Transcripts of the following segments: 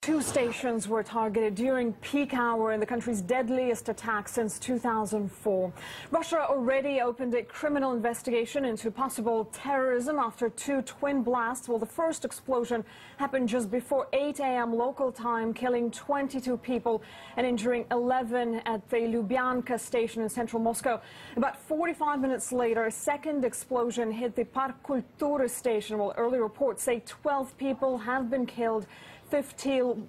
Two stations were targeted during peak hour in the country's deadliest attack since 2004. Russia already opened a criminal investigation into possible terrorism after two twin blasts. Well, the first explosion happened just before 8 a.m. local time, killing 22 people and injuring 11 at the Lubyanka station in central Moscow. About 45 minutes later, a second explosion hit the Park Kultury station. Well, early reports say 12 people have been killed, 15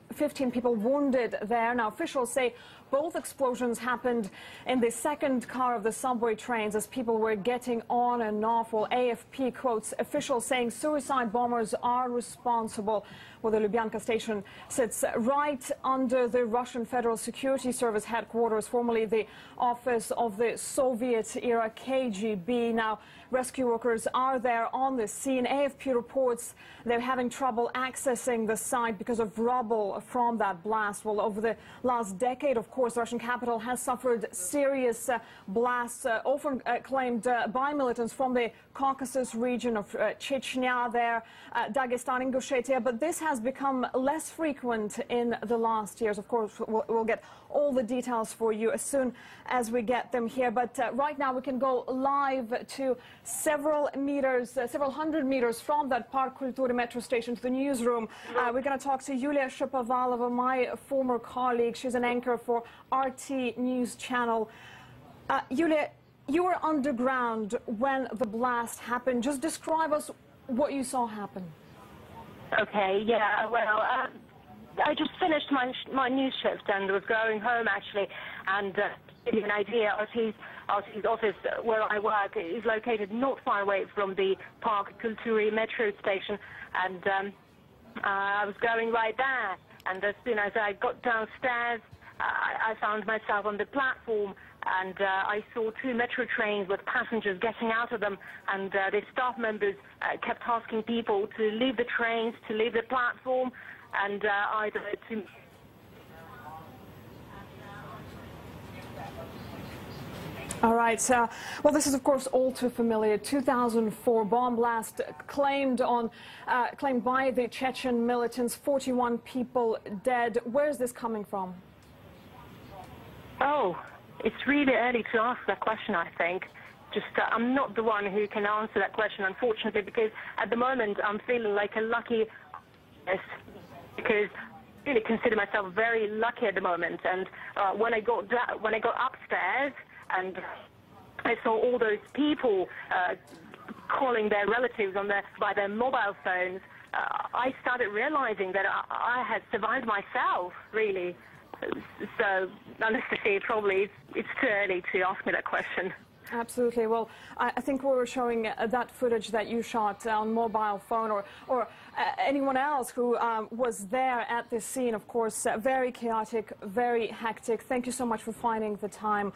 people wounded there. Now, officials say both explosions happened in the second car of the subway trains as people were getting on and off. Well, AFP quotes officials saying suicide bombers are responsible. Well, the Lubyanka station sits right under the Russian Federal Security Service headquarters, formerly the office of the Soviet-era KGB. Now, rescue workers are there on the scene. AFP reports they're having trouble accessing the site because of rubble from that blast. Well, over the last decade, of course, the Russian capital has suffered serious blasts, often claimed by militants from the Caucasus region of Chechnya there, Dagestan, Ingushetia. But this has become less frequent in the last years. Of course, we'll get all the details for you as soon as we get them here. But right now we can go live to several hundred meters from that Park Kultury metro station to the newsroom. We're going to talk to Yulia Shapovalova, my former colleague. She's an anchor for RT News Channel. Yulia, you were underground when the blast happened. Just describe us what you saw happen. Okay, yeah, well, I just finished my news shift and was going home, actually, and to give you an idea, RT's office where I work is located not far away from the Park Kultury metro station, and I was going right there, and as soon as I got downstairs, I found myself on the platform, and I saw two metro trains with passengers getting out of them, and the staff members kept asking people to leave the trains, to leave the platform, and either to... All right. Well, this is, of course, all too familiar. 2004 bomb blast claimed by the Chechen militants, 41 people dead. Where is this coming from? Oh, it's really early to ask that question, I think. Just, I'm not the one who can answer that question, unfortunately, because at the moment I'm feeling like a lucky because I really consider myself very lucky at the moment. And when I got upstairs and I saw all those people calling their relatives by their mobile phones, I started realizing that I had survived myself, really. So, Anastasia, probably it's too early to ask me that question. Absolutely. Well, I think we were showing that footage that you shot on mobile phone, or anyone else who was there at this scene, of course, very chaotic, very hectic. Thank you so much for finding the time.